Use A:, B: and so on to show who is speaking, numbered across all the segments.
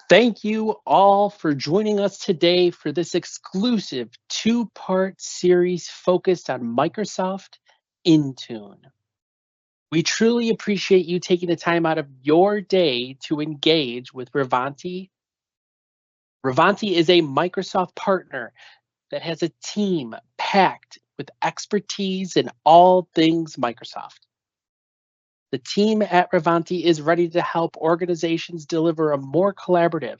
A: Thank you all for joining us today for this exclusive two-part series focused on Microsoft Intune. We truly appreciate you taking the time out of your day to engage with Ravanty. Ravanty is a Microsoft partner that has a team packed with expertise in all things Microsoft. The team at Ravanty is ready to help organizations deliver a more collaborative,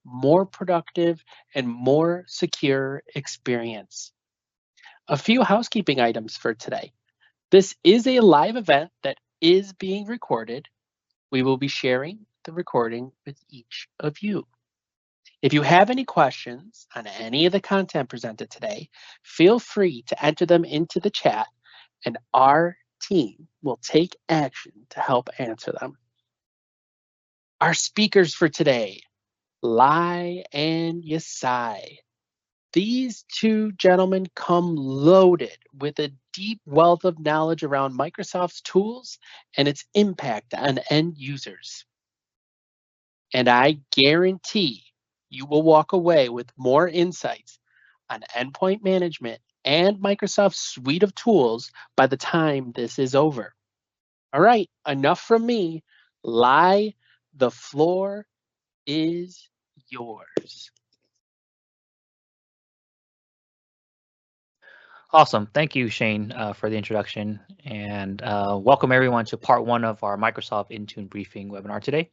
A: more productive, and more secure experience. A few housekeeping items for today. This is a live event that is being recorded. We will be sharing the recording with each of you. If you have any questions on any of the content presented today, feel free to enter them into the chat and our team will take action to help answer them. Our speakers for today, Lai and Yasai. These two gentlemen come loaded with a deep wealth of knowledge around Microsoft's tools and its impact on end users. And I guarantee you will walk away with more insights on endpoint management and Microsoft's suite of tools by the time this is over. All right, enough from me. Lai, the floor is yours.
B: Awesome. Thank you, Shane, for the introduction. And welcome everyone to part one of our Microsoft Intune briefing webinar today.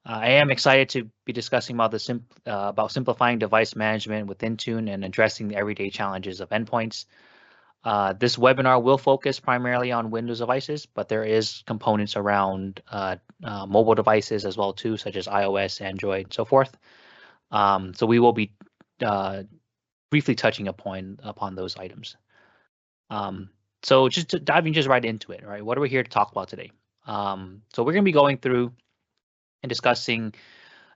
B: I am excited to be discussing about simplifying device management with Intune and addressing the everyday challenges of endpoints. This webinar will focus primarily on Windows devices, but there is components around mobile devices as well too, such as iOS, Android, and so forth. So we will be briefly touching upon those items. So diving right into it, right? What are we here to talk about today? So we're going to be going through and discussing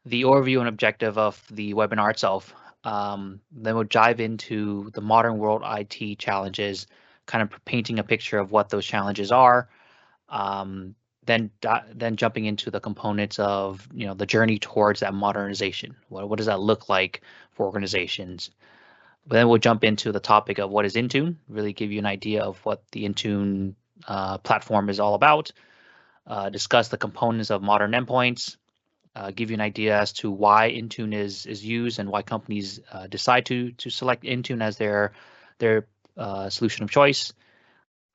B: the overview and objective of the webinar itself. Then we'll dive into the modern world IT challenges, kind of painting a picture of what those challenges are. Then jumping into the components of the journey towards that modernization. What does that look like for organizations? But then we'll jump into the topic of what is Intune, really give you an idea of what the Intune platform is all about, discuss the components of modern endpoints, give you an idea as to why Intune is used and why companies decide to select Intune as their solution of choice.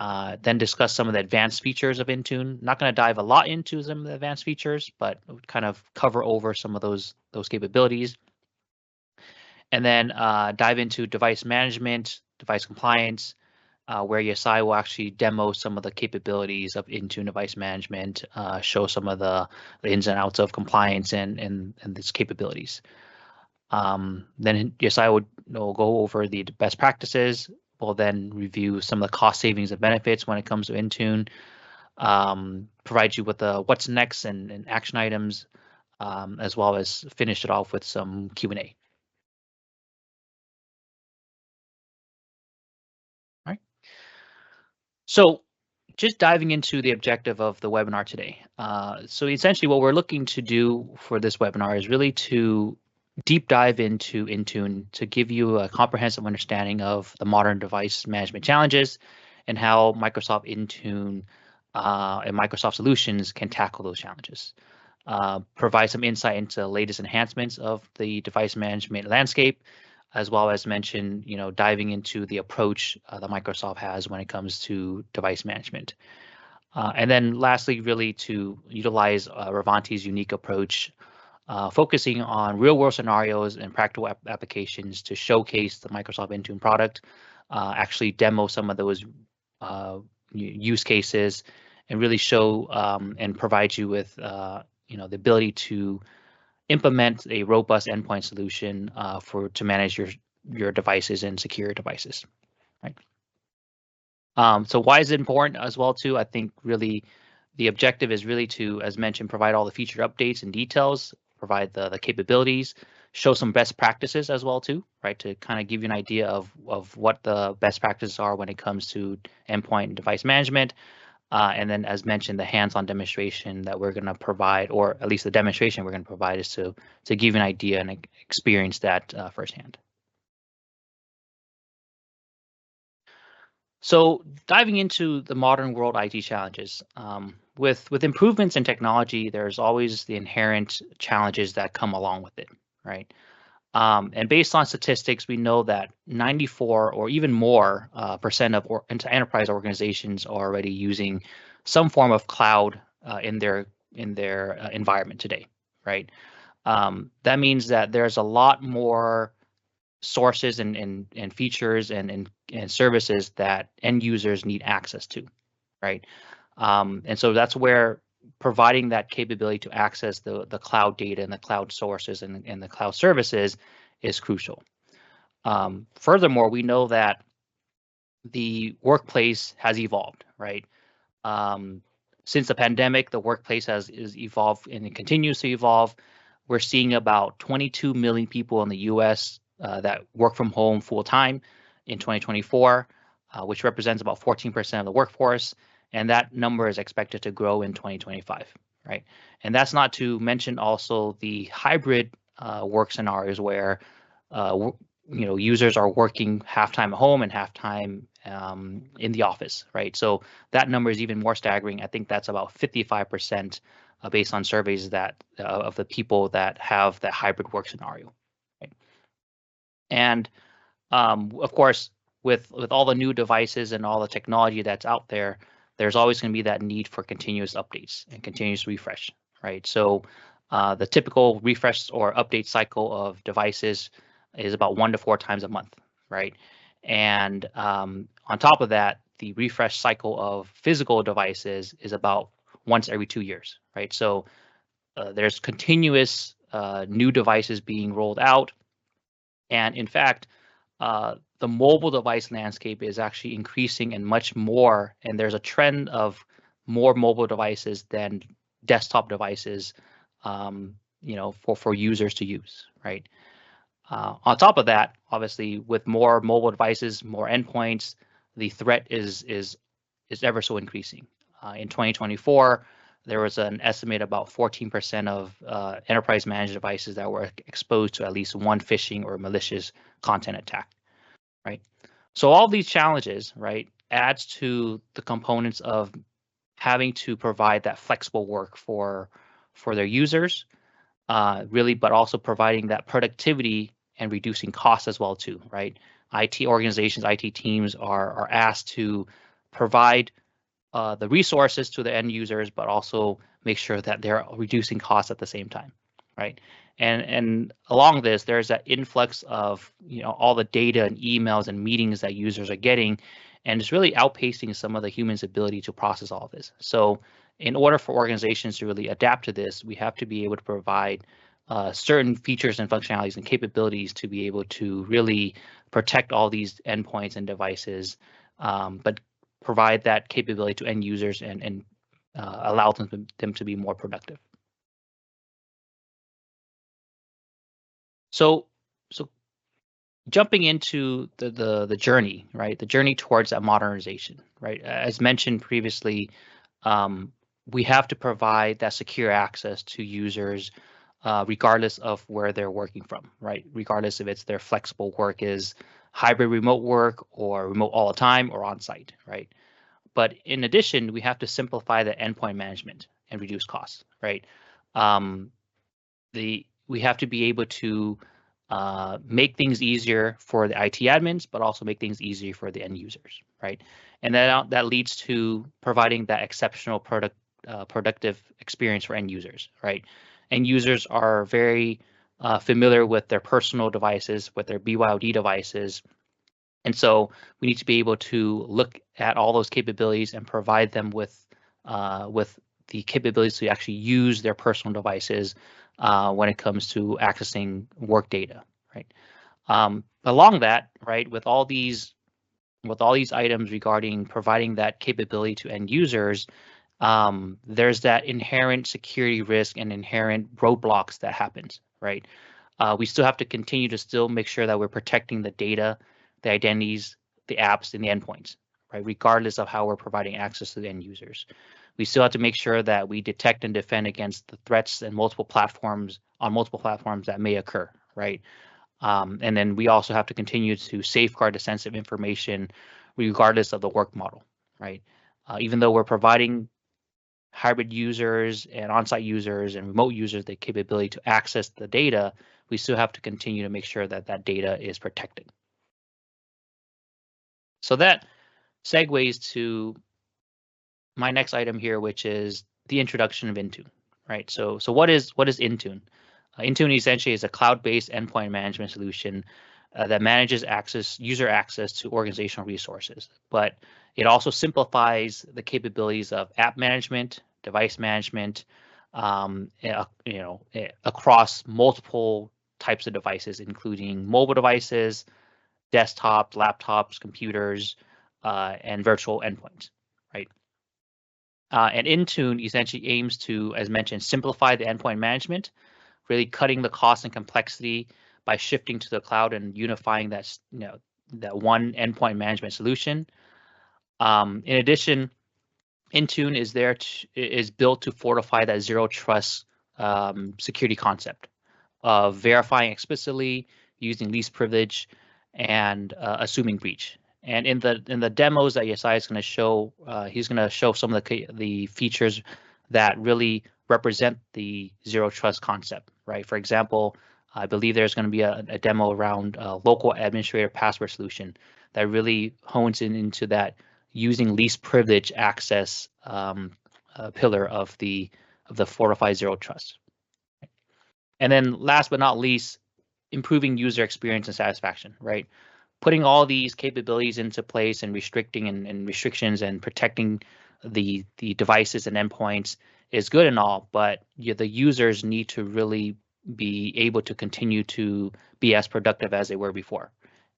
B: Then discuss some of the advanced features of Intune. Not going to dive a lot into some of the advanced features, but kind of cover over some of those capabilities. And then dive into device management, device compliance, where Yasai will actually demo some of the capabilities of Intune device management, show some of the ins and outs of compliance and its capabilities. Then Yasai will go over the best practices. We'll then review some of the cost savings and benefits when it comes to Intune, provide you with the what's next and action items, as well as finish it off with some Q&A. So just diving into the objective of the webinar today. So essentially what we're looking to do for this webinar is really to deep dive into Intune to give you a comprehensive understanding of the modern device management challenges and how Microsoft Intune and Microsoft solutions can tackle those challenges. Provide some insight into the latest enhancements of the device management landscape, as well as mention, diving into the approach that Microsoft has when it comes to device management. And then lastly, really to utilize Ravanty's unique approach, focusing on real world scenarios and practical applications to showcase the Microsoft Intune product, actually demo some of those use cases and really show and provide you with the ability to implement a robust endpoint solution to manage your devices and secure devices, right? So why is it important as well too? I think really the objective is really to, as mentioned, provide all the feature updates and details, provide the capabilities, show some best practices as well too, right? To kind of give you an idea of what the best practices are when it comes to endpoint and device management, And then, as mentioned, the hands-on demonstration that we're going to provide, or at least the demonstration we're going to provide, is to give you an idea and experience that firsthand. So diving into the modern world IT challenges, with improvements in technology, there's always the inherent challenges that come along with it, right? And based on statistics, we know that 94 or even more percent of enterprise organizations are already using some form of cloud in their environment today, right? That means that there's a lot more sources and features and services that end users need access to, right? And so that's where providing that capability to access the cloud data and the cloud sources and the cloud services is crucial. Furthermore, we know that the workplace has evolved, right? Since the pandemic, the workplace has evolved and it continues to evolve. We're seeing about 22 million people in the U.S. That work from home full time in 2024, which represents about 14% of the workforce, and that number is expected to grow in 2025, right? And that's not to mention also the hybrid work scenarios where users are working half time at home and half time in the office, right? So that number is even more staggering. I think that's about 55% based on surveys that of the people that have that hybrid work scenario, right? And of course, with all the new devices and all the technology that's out there, there's always going to be that need for continuous updates and continuous refresh, right? So the typical refresh or update cycle of devices is about 1 to 4 times a month, right? And on top of that, the refresh cycle of physical devices is about once every 2 years, right? So there's continuous new devices being rolled out. And in fact, the mobile device landscape is actually increasing and much more. And there's a trend of more mobile devices than desktop devices, for users to use, right? On top of that, obviously, with more mobile devices, more endpoints, the threat is ever so increasing. In 2024, there was an estimate about 14% of enterprise managed devices that were exposed to at least one phishing or malicious content attack, right? So all these challenges, right, adds to the components of having to provide that flexible work for their users, really, but also providing that productivity and reducing costs as well too, right? IT organizations, IT teams are asked to provide the resources to the end users, but also make sure that they're reducing costs at the same time, right? And along this, there's that influx of all the data and emails and meetings that users are getting, and it's really outpacing some of the humans' ability to process all of this. So in order for organizations to really adapt to this, we have to be able to provide certain features and functionalities and capabilities to be able to really protect all these endpoints and devices, but provide that capability to end users and allow them to be more productive. So jumping into the journey, right? The journey towards that modernization, right? As mentioned previously, we have to provide that secure access to users, regardless of where they're working from, right? Regardless if it's their flexible work is hybrid remote work or remote all the time or on-site, right? But in addition, we have to simplify the endpoint management and reduce costs, right? We have to be able to make things easier for the IT admins, but also make things easier for the end users, right? And that leads to providing that exceptional productive experience for end users, right? End users are very familiar with their personal devices, with their BYOD devices. And so we need to be able to look at all those capabilities and provide them with the capabilities to actually use their personal devices when it comes to accessing work data, right? Along that, right, with all these items regarding providing that capability to end users, there's that inherent security risk and inherent roadblocks that happens, right? We still have to continue to still make sure that we're protecting the data, the identities, the apps, and the endpoints, right? Regardless of how we're providing access to the end users. We still have to make sure that we detect and defend against the threats and multiple platforms that may occur, right? And then we also have to continue to safeguard the sensitive information regardless of the work model, right? Even though we're providing hybrid users and on-site users and remote users the capability to access the data, we still have to continue to make sure that that data is protected. So that segues to my next item here, which is the introduction of Intune, right? So what is Intune? Intune essentially is a cloud-based endpoint management solution that manages user access to organizational resources, but it also simplifies the capabilities of app management, device management, across multiple types of devices, including mobile devices, desktops, laptops, computers, and virtual endpoints, right? And Intune essentially aims to, as mentioned, simplify the endpoint management, really cutting the cost and complexity by shifting to the cloud and unifying that one endpoint management solution. In addition, Intune is built to fortify that zero trust security concept of verifying explicitly, using least privilege, and assuming breach. And in the demos that Yesai is going to show, he's going to show some of the features that really represent the zero trust concept, right? For example, I believe there's going to be a demo around local administrator password solution that really hones into that using least privilege access pillar of the fortified zero trust. And then last but not least, improving user experience and satisfaction, right? Putting all these capabilities into place and restricting and restrictions and protecting the devices and endpoints is good and all, but the users need to really be able to continue to be as productive as they were before.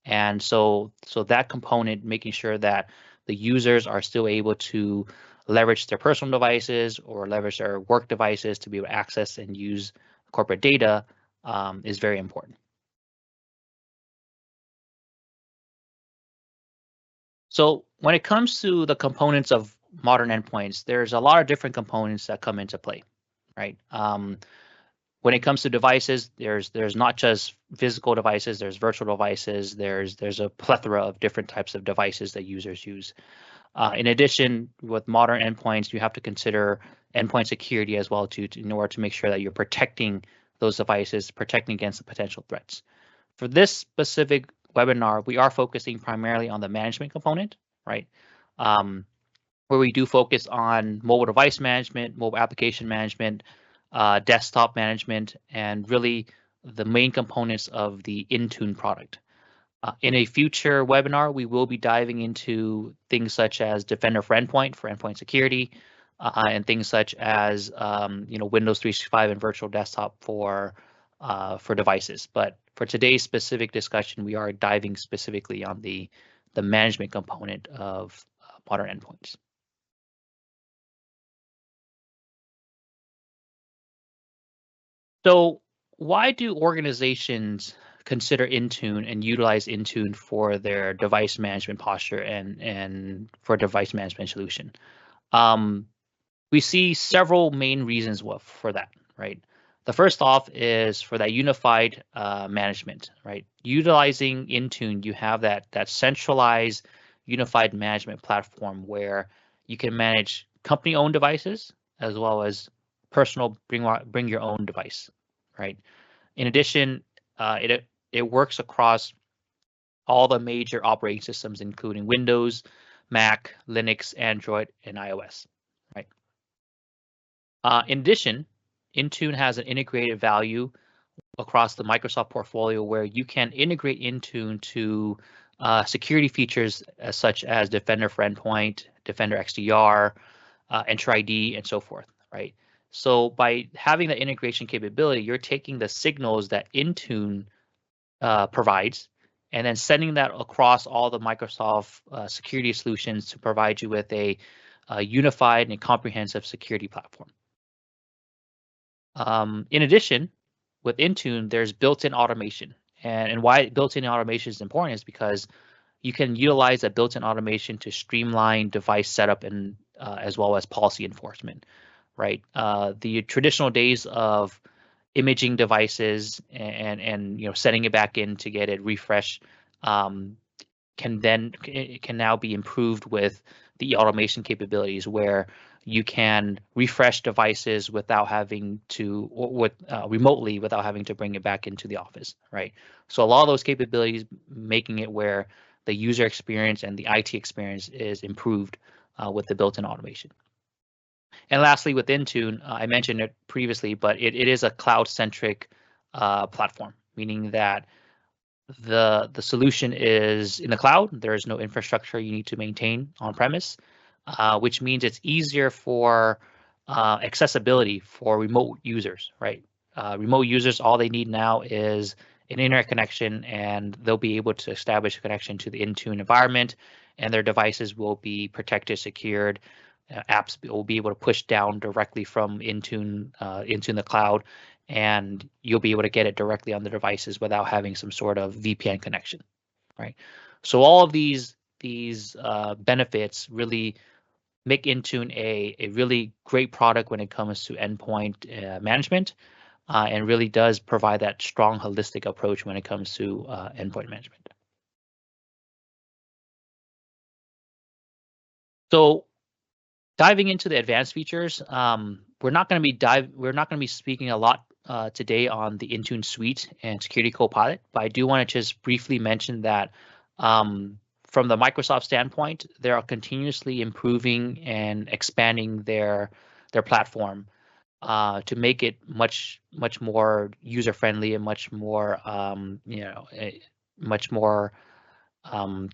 B: And so that component, making sure that the users are still able to leverage their personal devices or leverage their work devices to be able to access and use corporate data is very important. So when it comes to the components of modern endpoints, there's a lot of different components that come into play, right? When it comes to devices, there's not just physical devices, there's virtual devices, there's a plethora of different types of devices that users use. In addition, with modern endpoints, you have to consider endpoint security as well in order to make sure that you're protecting those devices, protecting against the potential threats. For this specific webinar, we are focusing primarily on the management component, right? Where we do focus on mobile device management, mobile application management, desktop management, and really the main components of the Intune product. In a future webinar, we will be diving into things such as Defender for endpoint security, and things such as Windows 365 and virtual desktop for devices. But for today's specific discussion, we are diving specifically on the management component of modern endpoints. So why do organizations consider Intune and utilize Intune for their device management posture and for device management solution? We see several main reasons for that, right? The first off is for that unified management, right? Utilizing Intune, you have that centralized unified management platform where you can manage company-owned devices as well as personal bring your own device, right? In addition, it works across all the major operating systems, including Windows, Mac, Linux, Android, and iOS, right? In addition, Intune has an integrated value across the Microsoft portfolio where you can integrate Intune to security features such as Defender for Endpoint, Defender XDR, Enter ID, and so forth, right? So by having the integration capability, you're taking the signals that Intune provides and then sending that across all the Microsoft security solutions to provide you with a unified and comprehensive security platform. In addition, with Intune, there's built-in automation. And why built-in automation is important is because you can utilize a built-in automation to streamline device setup and as well as policy enforcement, right? The traditional days of imaging devices and setting it back in to get it refreshed can now be improved with the automation capabilities, where you can refresh devices without having to, remotely without having to bring it back into the office, right? So a lot of those capabilities making it where the user experience and the IT experience is improved with the built-in automation. And lastly, with Intune, I mentioned it previously, but it is a cloud-centric platform, meaning that the solution is in the cloud. There is no infrastructure you need to maintain on premise, which means it's easier for accessibility for remote users, right? Remote users, all they need now is an internet connection, and they'll be able to establish a connection to the Intune environment, and their devices will be protected, secured. Apps will be able to push down directly from Intune into the cloud, and you'll be able to get it directly on the devices without having some sort of VPN connection, right? So all of these benefits really make Intune a really great product when it comes to endpoint management, and really does provide that strong holistic approach when it comes to endpoint management. So diving into the advanced features, we're not going to be speaking a lot today on the Intune Suite and Security Copilot, but I do want to just briefly mention that from the Microsoft standpoint, they are continuously improving and expanding their platform to make it much more user friendly and much more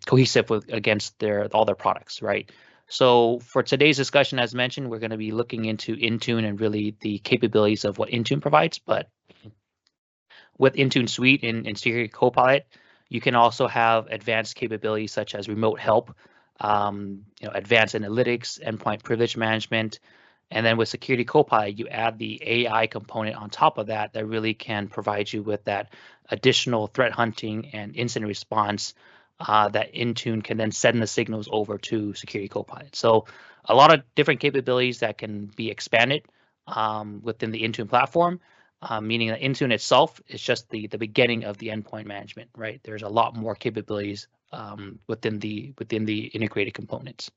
B: cohesive against all their products, right? So for today's discussion, as mentioned, we're going to be looking into Intune and really the capabilities of what Intune provides. But with Intune Suite and Security Copilot, you can also have advanced capabilities such as remote help, advanced analytics, endpoint privilege management. And then with Security Copilot, you add the AI component on top of that really can provide you with that additional threat hunting and incident response that Intune can then send the signals over to Security Copilot. So a lot of different capabilities that can be expanded within the Intune platform, meaning that Intune itself is just the beginning of the endpoint management, right? There's a lot more capabilities within the integrated components.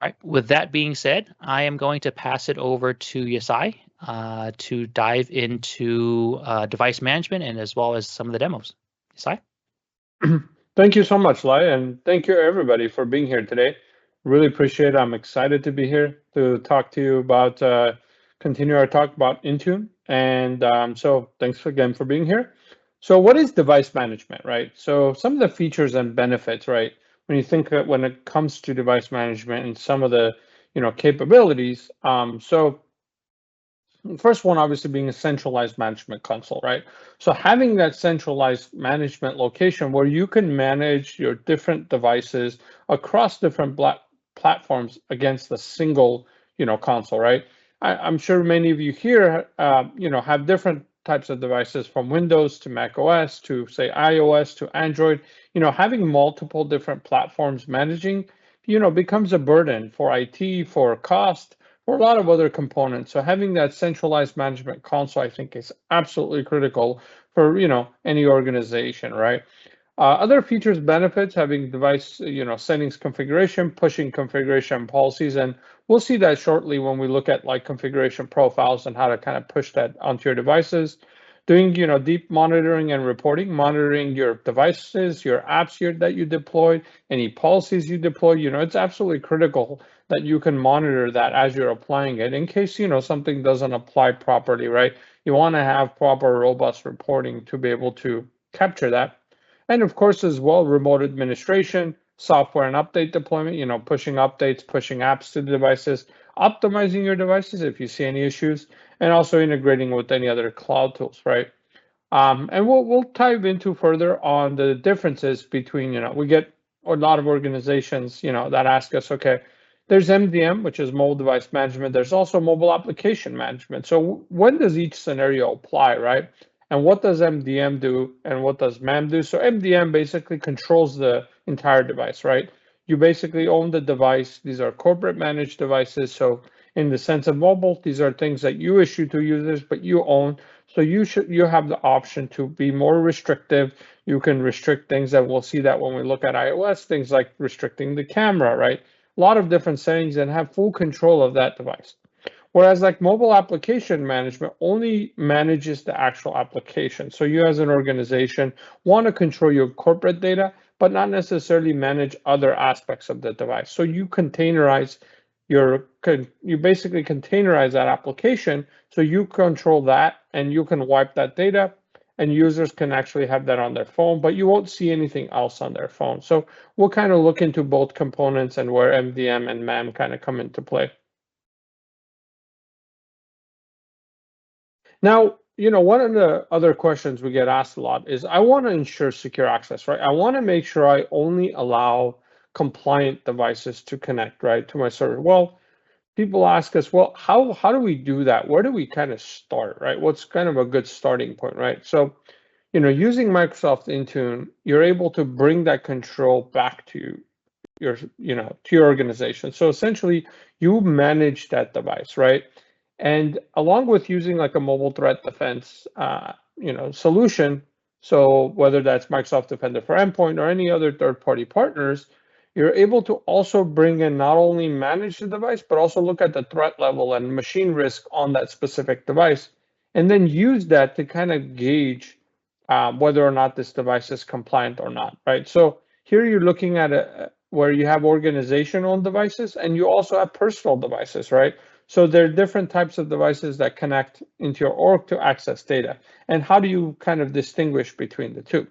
B: All right, with that being said, I am going to pass it over to Yasai to dive into device management and as well as some of the demos. Yasai?
C: Thank you so much, Lai, and thank you everybody for being here today. Really appreciate it. I'm excited to be here to talk to you about, continue our talk about Intune. And so thanks again for being here. So what is device management, right? So some of the features and benefits, right? When you think when it comes to device management and some of the capabilities. So first one, obviously, being a centralized management console, right? So having that centralized management location where you can manage your different devices across different platforms against a single, console, right? I'm sure many of you here, have different types of devices from Windows to Mac OS to say iOS to Android. Having multiple different platforms managing, becomes a burden for IT, for cost, or a lot of other components. So having that centralized management console, I think, is absolutely critical for any organization, right? Other features, benefits, having device settings configuration, pushing configuration policies, and we'll see that shortly when we look at like configuration profiles and how to kind of push that onto your devices. Doing deep monitoring and reporting, monitoring your devices, your apps that you deploy, any policies you deploy. It's absolutely critical that you can monitor that as you're applying it in case something doesn't apply properly, right? You want to have proper robust reporting to be able to capture that. And of course, as well, remote administration, software and update deployment, pushing updates, pushing apps to the devices, optimizing your devices if you see any issues, and also integrating with any other cloud tools, right? And we'll dive into further on the differences between, we get a lot of organizations, that ask us, okay, there's MDM, which is mobile device management. There's also mobile application management. So when does each scenario apply, right? And what does MDM do and what does MAM do? So MDM basically controls the entire device, right? You basically own the device. These are corporate managed devices. So in the sense of mobile, these are things that you issue to users, but you own. So you have the option to be more restrictive. You can restrict things, and we'll see that when we look at iOS, things like restricting the camera, right? A lot of different settings and have full control of that device. Whereas like mobile application management only manages the actual application. So you as an organization want to control your corporate data, but not necessarily manage other aspects of the device. So you containerize you basically containerize that application so you control that and you can wipe that data and users can actually have that on their phone, but you won't see anything else on their phone. So we'll kind of look into both components and where MDM and MAM kind of come into play. Now, one of the other questions we get asked a lot is I want to ensure secure access, right? I want to make sure I only allow compliant devices to connect, right, to my server. Well, people ask us, well, how do we do that? Where do we kind of start, right? What's kind of a good starting point, right? So, using Microsoft Intune, you're able to bring that control back to your organization. So essentially, you manage that device, right? And along with using like a mobile threat defense, solution, so whether that's Microsoft Defender for Endpoint or any other third-party partners, you're able to also bring in not only manage the device, but also look at the threat level and machine risk on that specific device, and then use that to kind of gauge whether or not this device is compliant or not, right? So here you're looking at where you have organizational devices and you also have personal devices, right? So there are different types of devices that connect into your org to access data. And how do you kind of distinguish between the two?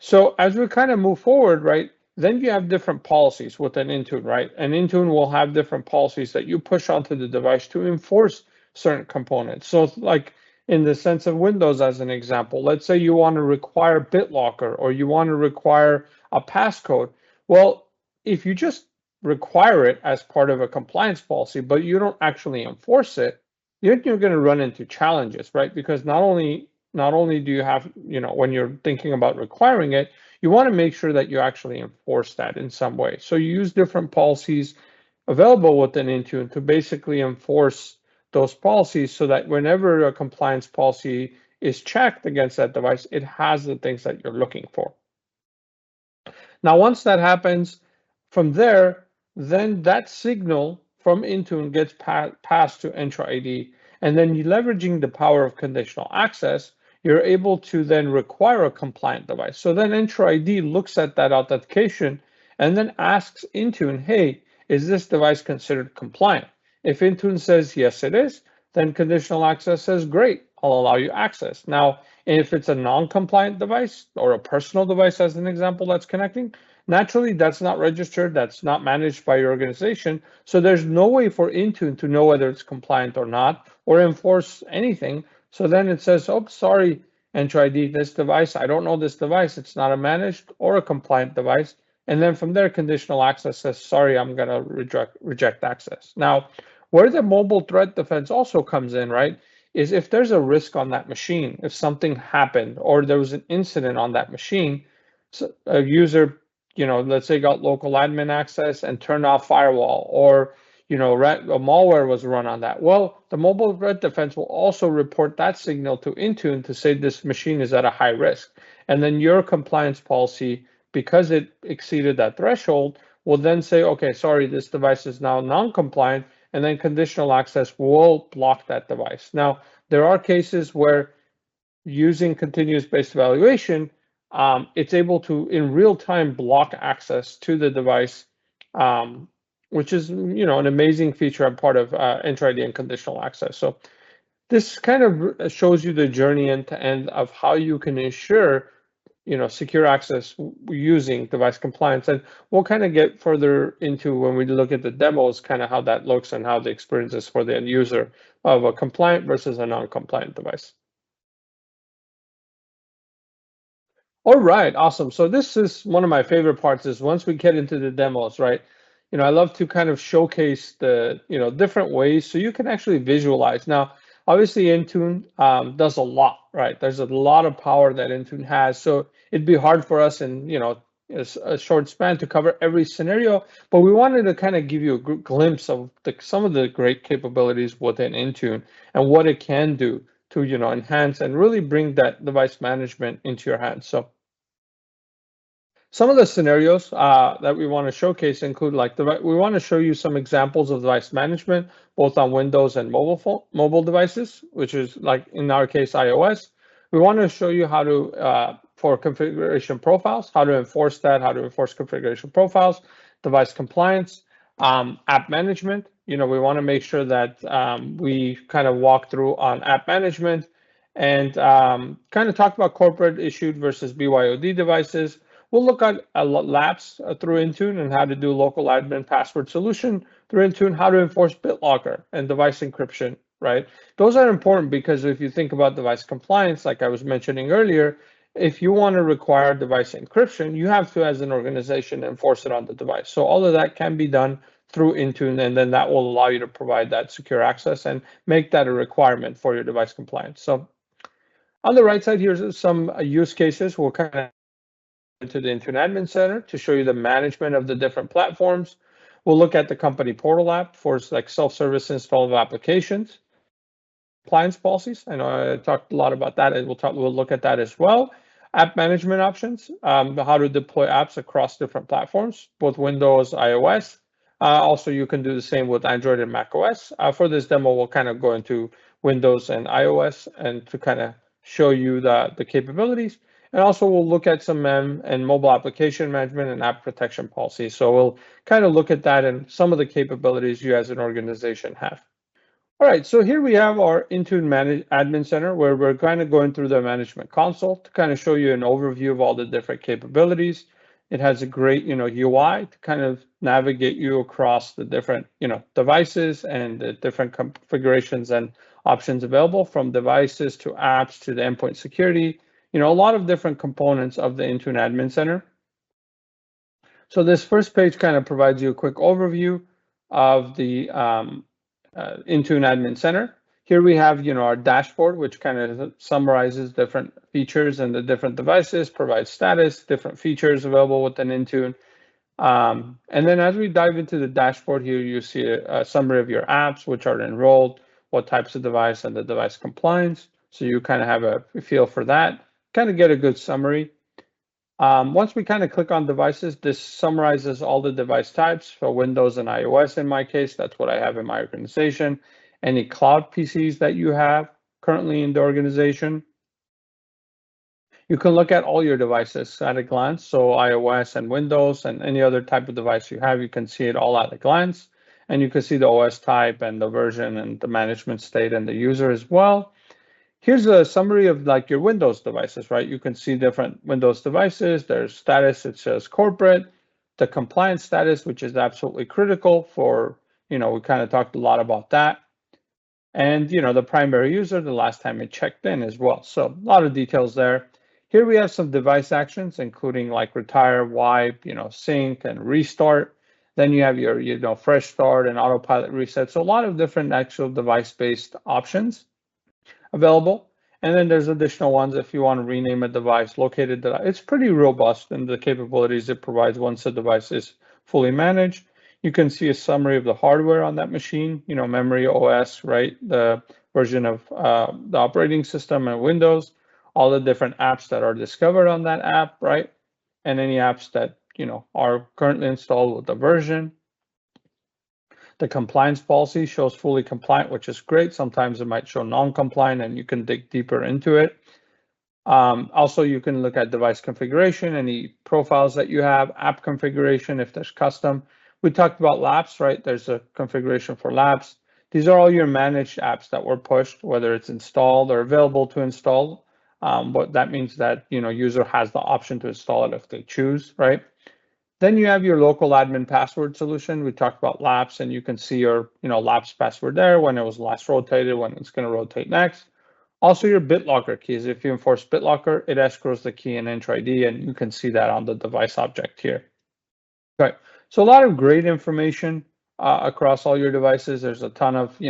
C: So as we kind of move forward, right, then you have different policies within Intune, right? And Intune will have different policies that you push onto the device to enforce certain components. So like in the sense of Windows, as an example, let's say you want to require BitLocker or you want to require a passcode. Well, if you just require it as part of a compliance policy, but you don't actually enforce it, you're going to run into challenges, right? Because not only do you have, when you're thinking about requiring it, you want to make sure that you actually enforce that in some way. So you use different policies available within Intune to basically enforce those policies so that whenever a compliance policy is checked against that device, it has the things that you're looking for. Now, once that happens, from there, then that signal from Intune gets passed to Entra ID, and then you leveraging the power of conditional access, you're able to then require a compliant device. So then Entra ID looks at that authentication and then asks Intune, hey, is this device considered compliant? If Intune says yes, it is, then conditional access says great, I'll allow you access. Now, if it's a non-compliant device or a personal device, as an example, that's connecting, naturally that's not registered, that's not managed by your organization. So there's no way for Intune to know whether it's compliant or not or enforce anything. So then it says, oh, sorry, Entra ID, this device, I don't know this device. It's not a managed or a compliant device. And then from there, conditional access says, sorry, I'm going to reject access. Now, where the mobile threat defense also comes in, right, is if there's a risk on that machine, if something happened or there was an incident on that machine, so a user, let's say got local admin access and turned off firewall, or a malware was run on that. Well, the mobile threat defense will also report that signal to Intune to say this machine is at a high risk. And then your compliance policy, because it exceeded that threshold, will then say, okay, sorry, this device is now non-compliant, and then conditional access will block that device. Now, there are cases where using continuous based evaluation, it's able to in real time block access to the device, which is an amazing feature and part of Entra ID and conditional access. So this kind of shows you the journey end to end of how you can ensure secure access using device compliance. And we'll kind of get further into when we look at the demos, kind of how that looks and how the experience is for the end user of a compliant versus a non-compliant device. All right, awesome. So this is one of my favorite parts is once we get into the demos, right? I love to kind of showcase the, different ways so you can actually visualize. Now, Obviously, Intune does a lot, right? There's a lot of power that Intune has, so it'd be hard for us in a short span to cover every scenario. But we wanted to kind of give you a glimpse of some of the great capabilities within Intune and what it can do to enhance and really bring that device management into your hands. So some of the scenarios that we want to showcase include we want to show you some examples of device management, both on Windows and mobile devices, which is like in our case, iOS. We want to show you how to, for configuration profiles, how to enforce that, how to enforce configuration profiles, device compliance, app management. We want to make sure that we kind of walk through on app management and kind of talk about corporate issued versus BYOD devices. We'll look at labs through Intune and how to do local admin password solution through Intune, how to enforce BitLocker and device encryption, right? Those are important because if you think about device compliance, like I was mentioning earlier, if you want to require device encryption, you have to, as an organization, enforce it on the device. So all of that can be done through Intune, and then that will allow you to provide that secure access and make that a requirement for your device compliance. So on the right side, here's some use cases. We'll kind of into the Intune Admin Center to show you the management of the different platforms. We'll look at the company portal app for like self-service install of applications, compliance policies. I know I talked a lot about that, and we'll look at that as well. App management options, how to deploy apps across different platforms, both Windows, iOS. Also, you can do the same with Android and Mac OS. For this demo, we'll kind of go into Windows and iOS and to kind of show you the capabilities. And also we'll look at some MEM and mobile application management and app protection policy. So we'll kind of look at that and some of the capabilities you as an organization have. All right, so here we have our Intune Admin Center where we're kind of going through the management console to kind of show you an overview of all the different capabilities. It has a great, UI to kind of navigate you across the different, devices and the different configurations and options available, from devices to apps to the endpoint security, a lot of different components of the Intune Admin Center. So this first page kind of provides you a quick overview of the Intune Admin Center. Here we have, our dashboard, which kind of summarizes different features and the different devices, provides status, different features available within Intune. And then as we dive into the dashboard here, you see a summary of your apps, which are enrolled, what types of device, and the device compliance. So you kind of have a feel for that, kind of get a good summary. Once we kind of click on devices, this summarizes all the device types for Windows and iOS. In my case, that's what I have in my organization. Any cloud PCs that you have currently in the organization. You can look at all your devices at a glance. So iOS and Windows and any other type of device you have, you can see it all at a glance. And you can see the OS type and the version and the management state and the user as well. Here's a summary of like your Windows devices, right? You can see different Windows devices. There's status, it says corporate, the compliance status, which is absolutely critical for, we kind of talked a lot about that. And, the primary user, the last time it checked in as well. So a lot of details there. Here we have some device actions, including like retire, wipe, sync and restart. Then you have your, fresh start and autopilot reset. So a lot of different actual device-based options available. And then there's additional ones if you want to rename a device, located. It's pretty robust in the capabilities it provides once the device is fully managed. You can see a summary of the hardware on that machine, memory, OS, right? The version of the operating system and Windows, all the different apps that are discovered on that app, right? And any apps that, are currently installed with the version. The compliance policy shows fully compliant, which is great. Sometimes it might show non-compliant and you can dig deeper into it. Also, you can look at device configuration, any profiles that you have, app configuration, if there's custom. We talked about labs, right? There's a configuration for labs. These are all your managed apps that were pushed, whether it's installed or available to install. But that means that, user has the option to install it if they choose, right? Then you have your local admin password solution. We talked about lapse, and you can see your lapse password there, when it was last rotated, when it's going to rotate next. Also your BitLocker keys. If you enforce BitLocker, it escrows the key and Enter ID, and you can see that on the device object here. Okay, so a lot of great information across all your devices. There's a ton of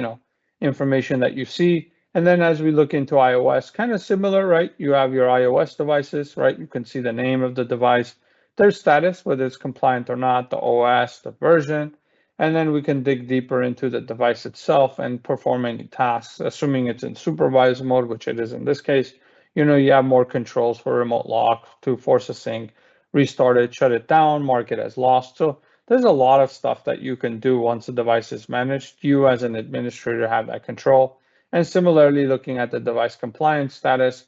C: information that you see. And then as we look into iOS, kind of similar, right? You have your iOS devices, right? You can see the name of the device, their status, whether it's compliant or not, the OS, the version, and then we can dig deeper into the device itself and perform any tasks, assuming it's in supervised mode, which it is in this case. You know, you have more controls for remote lock to force a sync, restart it, shut it down, mark it as lost. So there's a lot of stuff that you can do once the device is managed. You as an administrator have that control. And similarly, looking at the device compliance status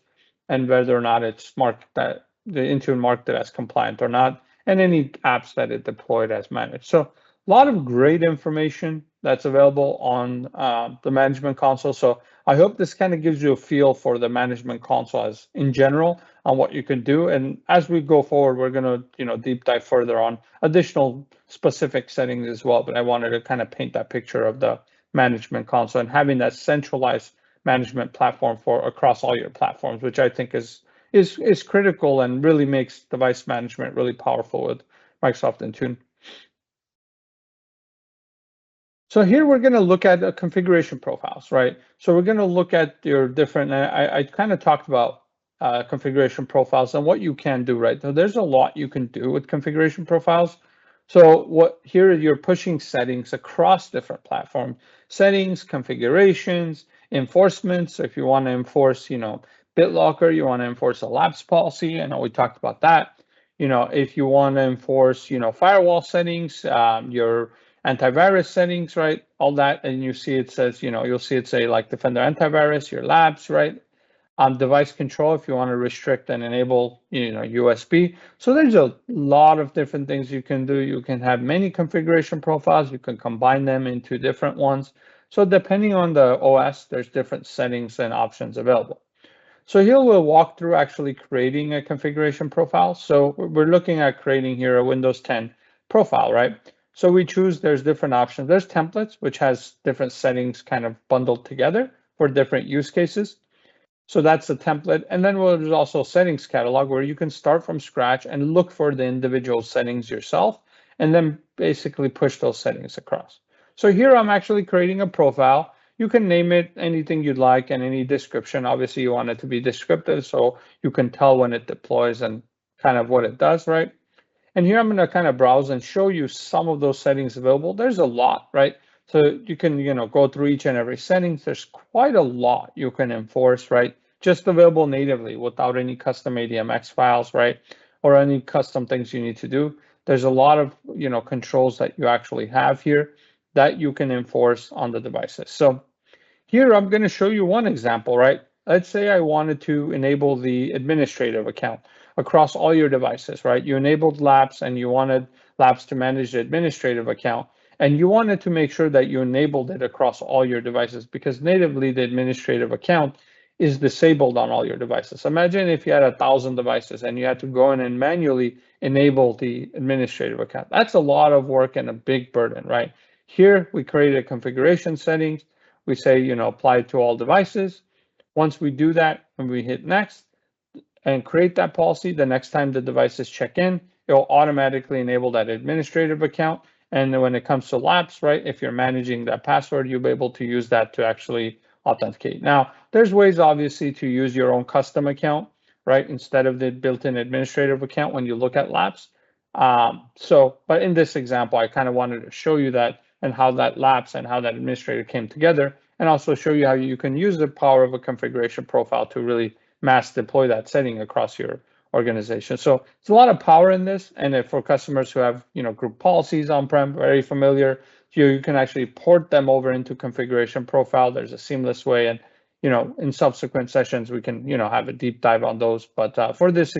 C: and whether or not it's marked that the Intune marked it as compliant or not, and any apps that it deployed as managed. So a lot of great information that's available on the management console. So I hope this kind of gives you a feel for the management console as in general on what you can do. And as we go forward, we're going to deep dive further on additional specific settings as well. But I wanted to kind of paint that picture of the management console and having that centralized management platform for across all your platforms, which I think is critical and really makes device management really powerful with Microsoft Intune. So here we're going to look at configuration profiles, right? So we're going to look at your different, I kind of talked about configuration profiles and what you can do, right? So there's a lot you can do with configuration profiles. So here you're pushing settings across different platforms, settings, configurations, enforcement. So if you want to enforce, BitLocker, you want to enforce a lapse policy. I know we talked about that. If you want to enforce, firewall settings, your antivirus settings, right? All that, and you see it says, you'll see it say like Defender antivirus, your labs, right? Device control if you want to restrict and enable, USB. So there's a lot of different things you can do. You can have many configuration profiles. You can combine them into different ones. So depending on the OS, there's different settings and options available. So here we'll walk through actually creating a configuration profile. So we're looking at creating here a Windows 10 profile, right? So we choose, there's different options. There's templates, which has different settings kind of bundled together for different use cases. So that's the template. And then there's also settings catalog where you can start from scratch and look for the individual settings yourself, and then basically push those settings across. So here I'm actually creating a profile. You can name it anything you'd like and any description. Obviously you want it to be descriptive so you can tell when it deploys and kind of what it does, right? And here I'm going to kind of browse and show you some of those settings available. There's a lot, right? So you can, go through each and every settings. There's quite a lot you can enforce, right? Just available natively without any custom ADMX files, right? Or any custom things you need to do. There's a lot of, controls that you actually have here that you can enforce on the devices. So here I'm going to show you one example, right? Let's say I wanted to enable the administrative account across all your devices, right? You enabled Labs and you wanted Labs to manage the administrative account, and you wanted to make sure that you enabled it across all your devices because natively the administrative account is disabled on all your devices. Imagine if you had 1,000 devices and you had to go in and manually enable the administrative account. That's a lot of work and a big burden, right? Here we created a configuration settings. We say, apply to all devices. Once we do that and we hit next and create that policy, the next time the devices check in, it will automatically enable that administrative account. And then when it comes to lapse, right, if you're managing that password, you'll be able to use that to actually authenticate. Now, there's ways obviously to use your own custom account, right, instead of the built-in administrative account when you look at lapse. But in this example, I kind of wanted to show you that and how that lapse and how that administrator came together, and also show you how you can use the power of a configuration profile to really mass deploy that setting across your organization. So it's a lot of power in this, and for customers who have group policies on-prem, very familiar, you can actually port them over into configuration profile. There's a seamless way, and in subsequent sessions we can have a deep dive on those. But for this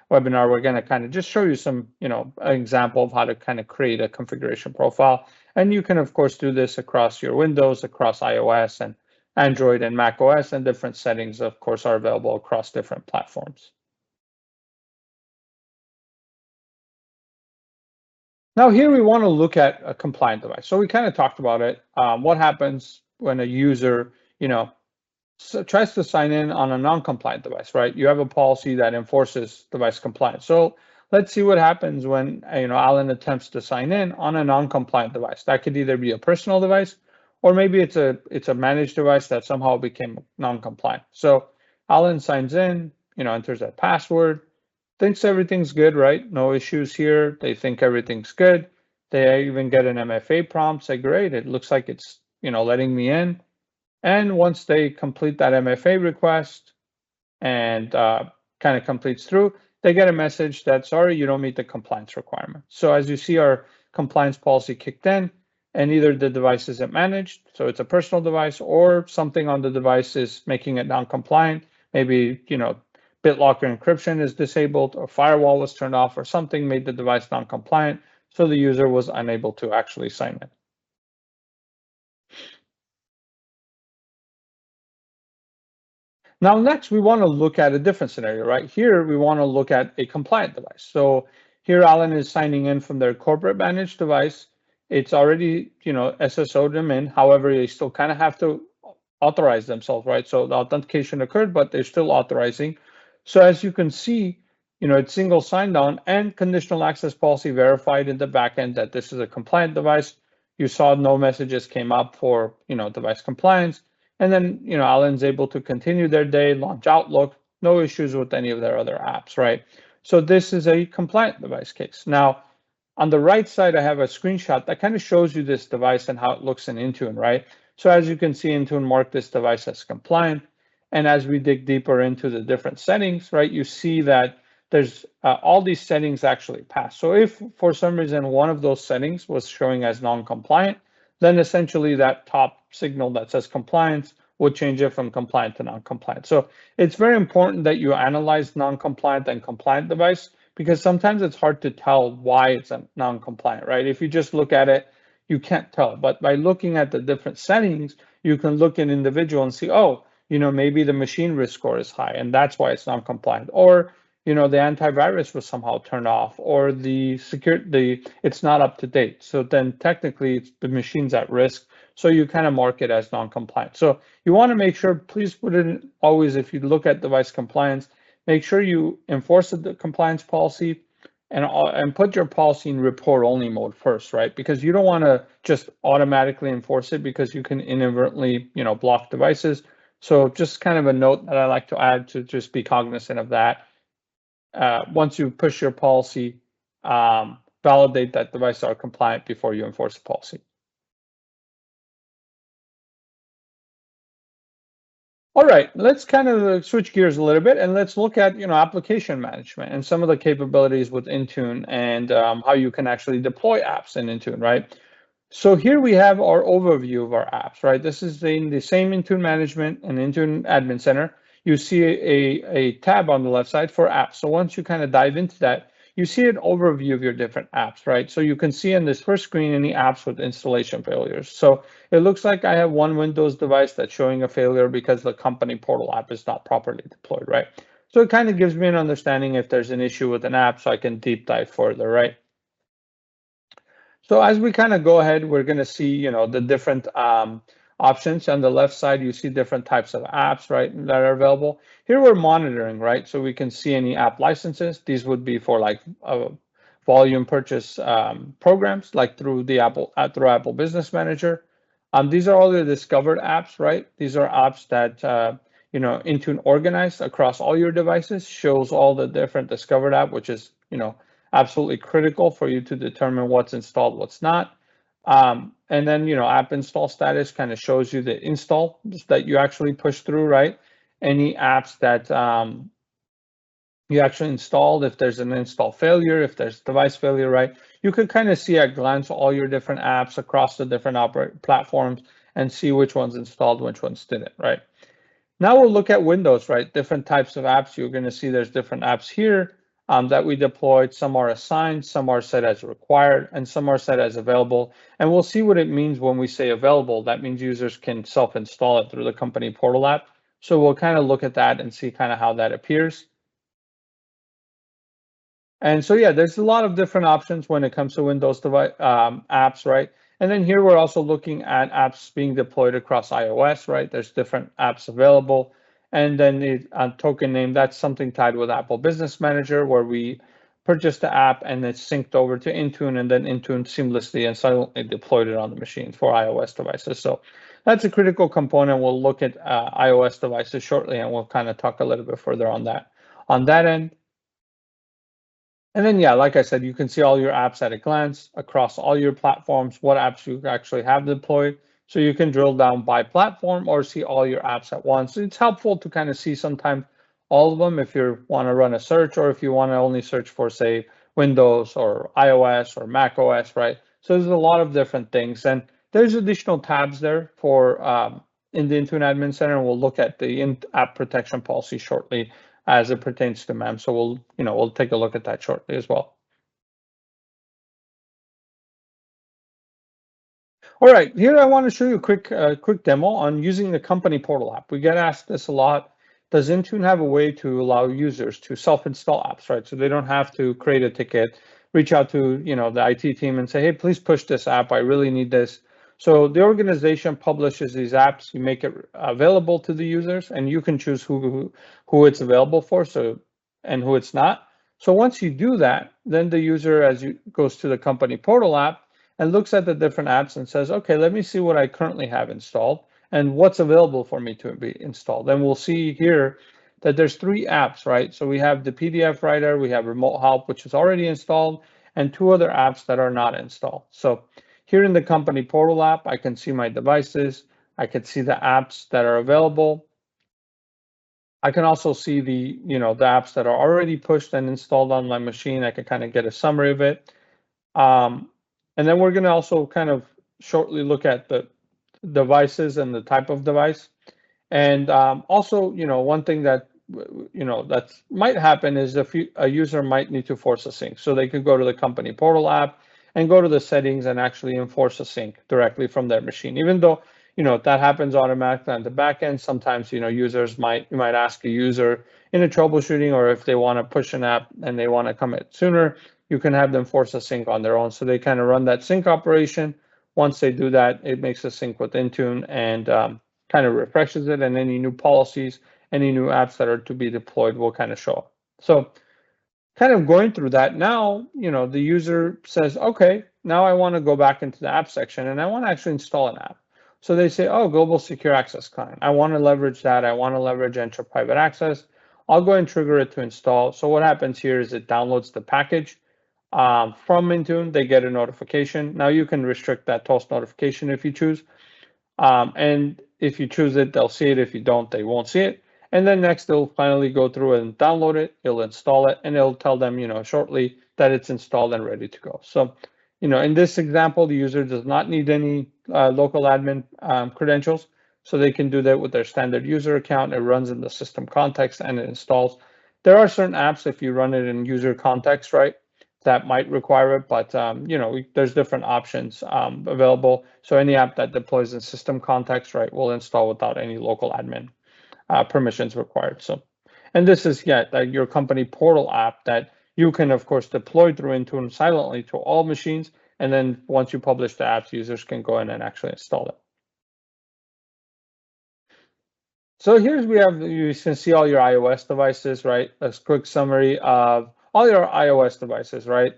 C: webinar, we're going to kind of just show you some an example of how to kind of create a configuration profile. And you can of course do this across your Windows, across iOS and Android and Mac OS, and different settings of course are available across different platforms. Now here we want to look at a compliant device. So we kind of talked about it. What happens when a user tries to sign in on a non-compliant device, right? You have a policy that enforces device compliance. So let's see what happens when Alan attempts to sign in on a non-compliant device. That could either be a personal device or maybe it's a managed device that somehow became non-compliant. So Alan signs in, enters that password, thinks everything's good, right? No issues here. They think everything's good. They even get an MFA prompt, say, great, it looks like it's, letting me in. And once they complete that MFA request and kind of completes through, they get a message that, sorry, you don't meet the compliance requirement. So as you see, our compliance policy kicked in, and either the device isn't managed, so it's a personal device, or something on the device is making it non-compliant. Maybe, BitLocker encryption is disabled, or firewall was turned off, or something made the device non-compliant, so the user was unable to actually sign in. Now, next, we want to look at a different scenario, right? Here, we want to look at a compliant device. So here, Alan is signing in from their corporate managed device. It's already, SSO'd them in. However, they still kind of have to authorize themselves, right? So the authentication occurred, but they're still authorizing. So as you can see, it's single sign-on and conditional access policy verified in the backend that this is a compliant device. You saw no messages came up for, device compliance. And then, Alan's able to continue their day, launch Outlook, no issues with any of their other apps, right? So this is a compliant device case. Now, on the right side, I have a screenshot that kind of shows you this device and how it looks in Intune, right? So as you can see, Intune marked this device as compliant. And as we dig deeper into the different settings, right, you see that there's all these settings actually pass. So if for some reason one of those settings was showing as non-compliant, then essentially that top signal that says compliance would change it from compliant to non-compliant. So it's very important that you analyze non-compliant and compliant device, because sometimes it's hard to tell why it's a non-compliant, right? If you just look at it, you can't tell. But by looking at the different settings, you can look in individual and see, oh, maybe the machine risk score is high and that's why it's non-compliant. Or the antivirus was somehow turned off, or the security, it's not up to date. So then technically the machine's at risk. So you kind of mark it as non-compliant. So you want to make sure, please put it in always, if you look at device compliance, make sure you enforce the compliance policy and put your policy in report only mode first, right? Because you don't want to just automatically enforce it, because you can inadvertently, block devices. So just kind of a note that I like to add, to just be cognizant of that. Once you push your policy, validate that devices are compliant before you enforce the policy. All right, let's kind of switch gears a little bit, and let's look at application management and some of the capabilities with Intune, and how you can actually deploy apps in Intune, right? So here we have our overview of our apps, right? This is in the same Intune management and Intune admin center. You see a tab on the left side for apps. So once you kind of dive into that, you see an overview of your different apps, right? So you can see in this first screen any apps with installation failures. So it looks like I have one Windows device that's showing a failure because the company portal app is not properly deployed, right? So it kind of gives me an understanding if there's an issue with an app, so I can deep dive further, right? So as we kind of go ahead, we're going to see, the different options. On the left side, you see different types of apps, right, that are available. Here we're monitoring, right? So we can see any app licenses. These would be for like volume purchase programs, like through the Apple Business Manager. These are all the discovered apps, right? These are apps that Intune organized across all your devices, shows all the different discovered app, which is absolutely critical for you to determine what's installed, what's not. And then, app install status kind of shows you the install that you actually push through, right? Any apps that you actually installed, if there's an install failure, if there's device failure, right? You could kind of see at a glance all your different apps across the different platforms and see which ones installed, which ones didn't, right? Now we'll look at Windows, right? Different types of apps. You're going to see there's different apps here that we deployed. Some are assigned, some are set as required, and some are set as available. And we'll see what it means when we say available. That means users can self-install it through the company portal app. So we'll kind of look at that and see kind of how that appears. And so, yeah, there's a lot of different options when it comes to Windows device apps, right? And then here we're also looking at apps being deployed across iOS, right? There's different apps available. And then the token name, that's something tied with Apple Business Manager, where we purchased the app, and it's synced over to Intune, and then Intune seamlessly and silently deployed it on the machine for iOS devices. So that's a critical component. We'll look at iOS devices shortly, and we'll kind of talk a little bit further on that end. And then, yeah, like I said, you can see all your apps at a glance across all your platforms, what apps you actually have deployed. So you can drill down by platform or see all your apps at once. It's helpful to kind of see sometimes all of them if you want to run a search, or if you want to only search for, say, Windows or iOS or Mac OS, right? So there's a lot of different things. And there's additional tabs there for in the Intune Admin Center, and we'll look at the app protection policy shortly as it pertains to MEM. So we'll take a look at that shortly as well. All right, here I want to show you a quick demo on using the company portal app. We get asked this a lot. Does Intune have a way to allow users to self-install apps, right? So they don't have to create a ticket, reach out to the IT team and say, hey, please push this app. I really need this. So the organization publishes these apps. You make it available to the users, and you can choose who it's available for, and who it's not. So once you do that, then the user, goes to the company portal app and looks at the different apps and says, okay, let me see what I currently have installed and what's available for me to be installed. And we'll see here that there's 3 apps, right? So we have the PDF writer, we have remote help, which is already installed, and 2 other apps that are not installed. So here in the company portal app, I can see my devices. I can see the apps that are available. I can also see the apps that are already pushed and installed on my machine. I can kind of get a summary of it. And then we're going to also kind of shortly look at the devices and the type of device. And also, one thing that that might happen is a user might need to force a sync. So they could go to the company portal app and go to the settings and actually enforce a sync directly from their machine. Even though that happens automatically on the back end, sometimes users you might ask a user in a troubleshooting, or if they want to push an app and they want to commit sooner, you can have them force a sync on their own. So they kind of run that sync operation. Once they do that, it makes a sync with Intune and kind of refreshes it, and any new policies, any new apps that are to be deployed will kind of show up. So kind of going through that now, the user says, okay, now I want to go back into the app section and I want to actually install an app. So they say, oh, Global Secure Access Client. I want to leverage that. I want to leverage Entra Private Access. I'll go and trigger it to install. So what happens here is it downloads the package from Intune. They get a notification. Now you can restrict that toast notification if you choose. And if you choose it, they'll see it. If you don't, they won't see it. And then next, they'll finally go through and download it. It'll install it, and it'll tell them, shortly that it's installed and ready to go. So, in this example, the user does not need any local admin credentials. So they can do that with their standard user account. It runs in the system context and it installs. There are certain apps, if you run it in user context, right, that might require it, but there's different options available. So any app that deploys in system context, right, will install without any local admin permissions required. So, and this is your company portal app that you can of course deploy through Intune silently to all machines, and then once you publish the apps, users can go in and actually install it. So you can see all your iOS devices, right? A quick summary of all your iOS devices, right?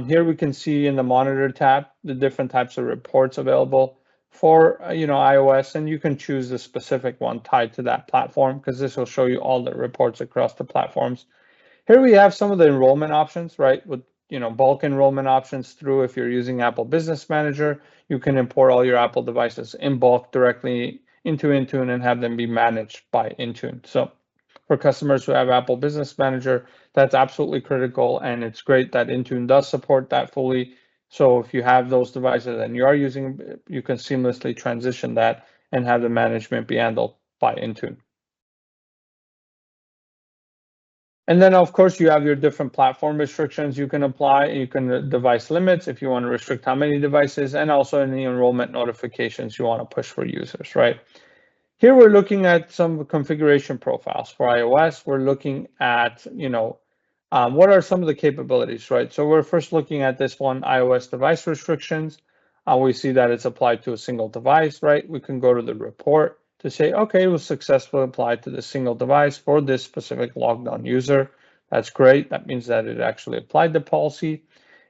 C: Here we can see in the monitor tab the different types of reports available for iOS, and you can choose the specific one tied to that platform, because this will show you all the reports across the platforms. Here we have some of the enrollment options, right? With bulk enrollment options through, if you're using Apple Business Manager, you can import all your Apple devices in bulk directly into Intune and have them be managed by Intune. So for customers who have Apple Business Manager, that's absolutely critical, and it's great that Intune does support that fully. So if you have those devices and you are using, you can seamlessly transition that and have the management be handled by Intune. And then, of course, you have your different platform restrictions you can apply. You can device limits if you want to restrict how many devices, and also any enrollment notifications you want to push for users, right? Here we're looking at some configuration profiles for iOS. We're looking at, what are some of the capabilities, right? So we're first looking at this one, iOS device restrictions. We see that it's applied to a single device, right? We can go to the report to say, okay, it was successfully applied to the single device for this specific logged on user. That's great. That means that it actually applied the policy.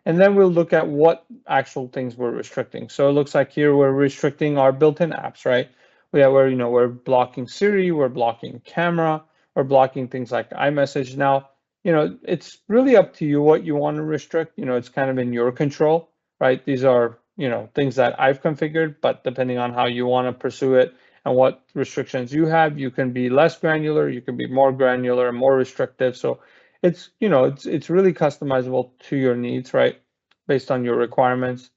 C: And then we'll look at what actual things we're restricting. So it looks like here we're restricting our built-in apps, right? We're blocking Siri, we're blocking camera, we're blocking things like iMessage. Now, it's really up to you what you want to restrict. It's kind of in your control, right? These are, things that I've configured, but depending on how you want to pursue it and what restrictions you have, you can be less granular, you can be more granular and more restrictive. So it's really customizable to your needs, right, based on your requirements.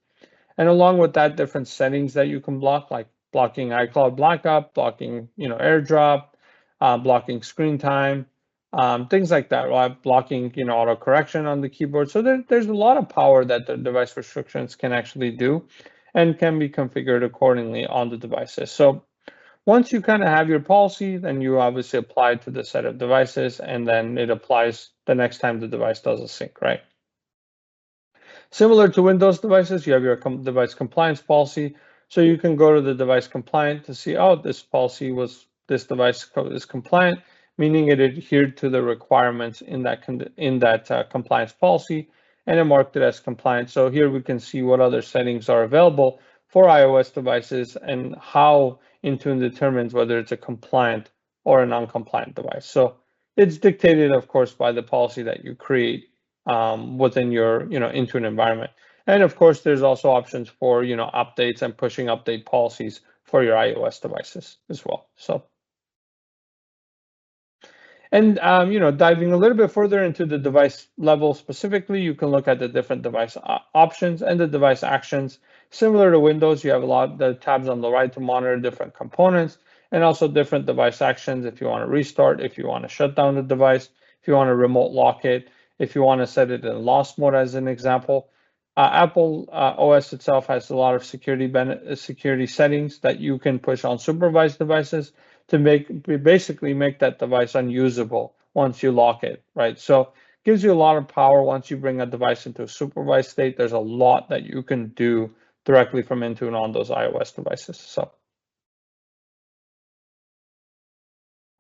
C: And along with that, different settings that you can block, like blocking iCloud backup, blocking AirDrop, blocking screen time, things like that, right? Blocking auto correction on the keyboard. So there's a lot of power that the device restrictions can actually do and can be configured accordingly on the devices. So once you kind of have your policy, then you obviously apply it to the set of devices, and then it applies the next time the device does a sync, right? Similar to Windows devices, you have your device compliance policy. So you can go to the device compliant to see, oh, this device is compliant, meaning it adhered to the requirements in that compliance policy, and it marked it as compliant. So here we can see what other settings are available for iOS devices and how Intune determines whether it's a compliant or a non-compliant device. So it's dictated, of course, by the policy that you create within your Intune environment. And of course, there's also options for updates and pushing update policies for your iOS devices as well. So, and diving a little bit further into the device level specifically, you can look at the different device options and the device actions. Similar to Windows, you have a lot of the tabs on the right to monitor different components and also different device actions if you want to restart, if you want to shut down the device, if you want to remote lock it, if you want to set it in lost mode as an example. Apple OS itself has a lot of security settings that you can push on supervised devices to basically make that device unusable once you lock it, right? So it gives you a lot of power once you bring a device into a supervised state. There's a lot that you can do directly from Intune on those iOS devices. So.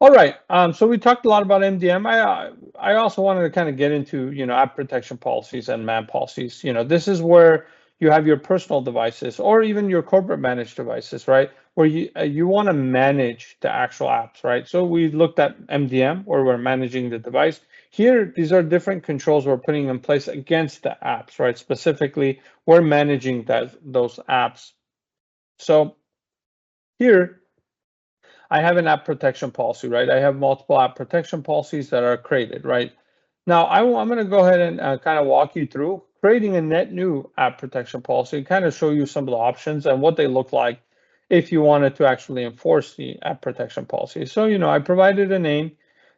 C: All right, so we talked a lot about MDM. I also wanted to kind of get into app protection policies and MAN policies. This is where you have your personal devices or even your corporate managed devices, right? Where you want to manage the actual apps, right? So we looked at MDM, where we're managing the device. Here, these are different controls we're putting in place against the apps, right? Specifically, we're managing those apps. So here, I have an app protection policy, right? I have multiple app protection policies that are created, right? Now, I'm going to go ahead and kind of walk you through creating a net new app protection policy and kind of show you some of the options and what they look like if you wanted to actually enforce the app protection policy. So, I provided a name,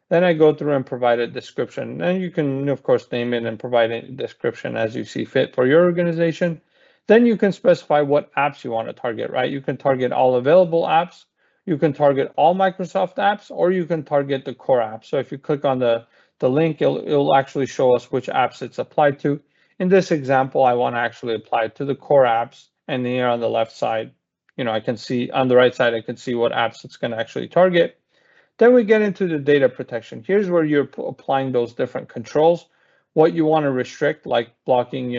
C: then I go through and provide a description. And you can, of course, name it and provide a description as you see fit for your organization. Then you can specify what apps you want to target, right? You can target all available apps. You can target all Microsoft apps, or you can target the core apps. So if you click on the link, it'll actually show us which apps it's applied to. In this example, I want to actually apply it to the core apps. And here on the left side, I can see on the right side, I can see what apps it's going to actually target. Then we get into the data protection. Here's where you're applying those different controls. What you want to restrict, like blocking,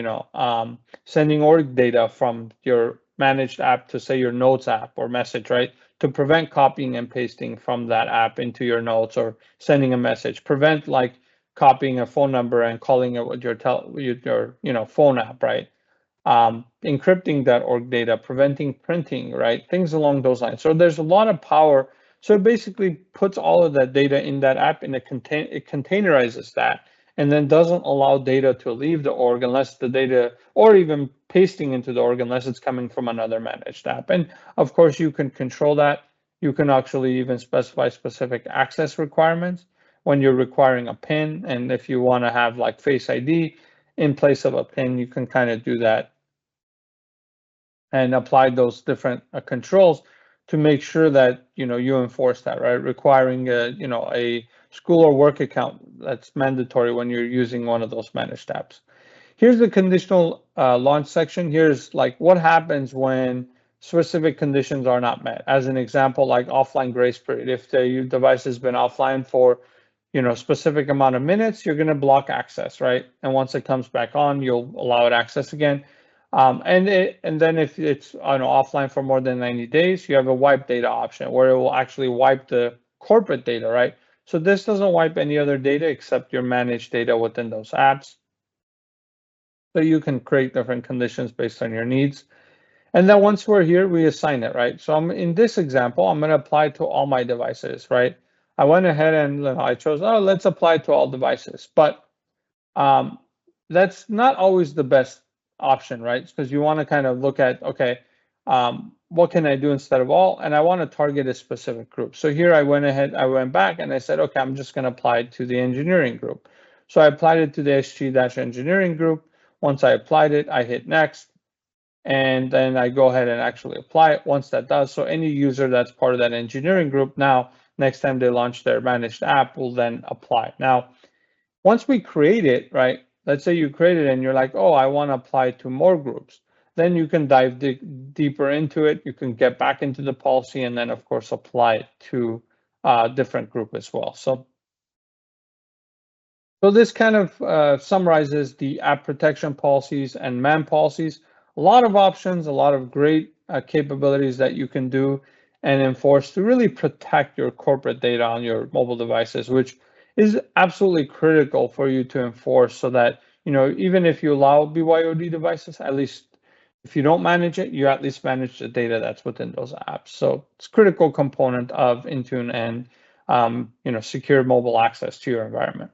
C: sending org data from your managed app to say your notes app or message, right? To prevent copying and pasting from that app into your notes or sending a message. Prevent like copying a phone number and calling it with your phone app, right? Encrypting that org data, preventing printing, right? Things along those lines. So there's a lot of power. So it basically puts all of that data in that app and it containerizes that and then doesn't allow data to leave the org unless the data, or even pasting into the org unless it's coming from another managed app. And of course, you can control that. You can actually even specify specific access requirements when you're requiring a PIN. And if you want to have like Face ID in place of a PIN, you can kind of do that and apply those different controls to make sure that you enforce that, right? Requiring a school or work account, that's mandatory when you're using one of those managed apps. Here's the conditional launch section. Here's like what happens when specific conditions are not met. As an example, like offline grace period. If the device has been offline for specific amount of minutes, you're going to block access, right? And once it comes back on, you'll allow it access again. And then if it's offline for more than 90 days, you have a wipe data option where it will actually wipe the corporate data, right? So this doesn't wipe any other data except your managed data within those apps. So you can create different conditions based on your needs. And then once we're here, we assign it, right? So in this example, I'm going to apply to all my devices, right? I went ahead and I chose, let's apply to all devices. But that's not always the best option, right? Because you want to kind of look at, okay, what can I do instead of all? And I want to target a specific group. So here I went back and I said, okay, I'm just going to apply it to the engineering group. So I applied it to the SG-engineering group. Once I applied it, I hit next. And then I go ahead and actually apply it once that does. So any user that's part of that engineering group now, next time they launch their managed app, will then apply. Now, once we create it, right, let's say you create it and you're like, oh, I want to apply to more groups. Then you can dive deeper into it. You can get back into the policy and then, of course, apply it to a different group as well. So this kind of summarizes the app protection policies and man policies. A lot of options, a lot of great capabilities that you can do and enforce to really protect your corporate data on your mobile devices, which is absolutely critical for you to enforce so that, even if you allow BYOD devices, at least if you don't manage it, you at least manage the data that's within those apps. So it's a critical component of Intune and, secure mobile access to your environment.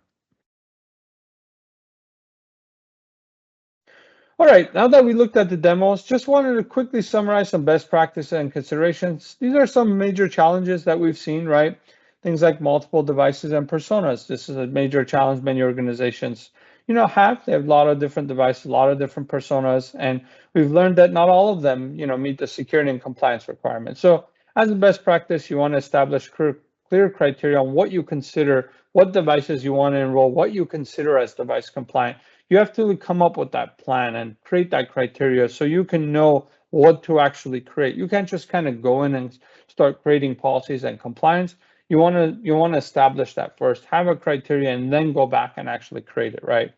C: All right, now that we looked at the demos, just wanted to quickly summarize some best practices and considerations. These are some major challenges that we've seen, right? Things like multiple devices and personas. This is a major challenge many organizations, have. They have a lot of different devices, a lot of different personas, and we've learned that not all of them, meet the security and compliance requirements. So as a best practice, you want to establish clear criteria on what you consider, what devices you want to enroll, what you consider as device compliant. You have to come up with that plan and create that criteria so you can know what to actually create. You can't just kind of go in and start creating policies and compliance. You want to establish that first, have a criteria, and then go back and actually create it, right?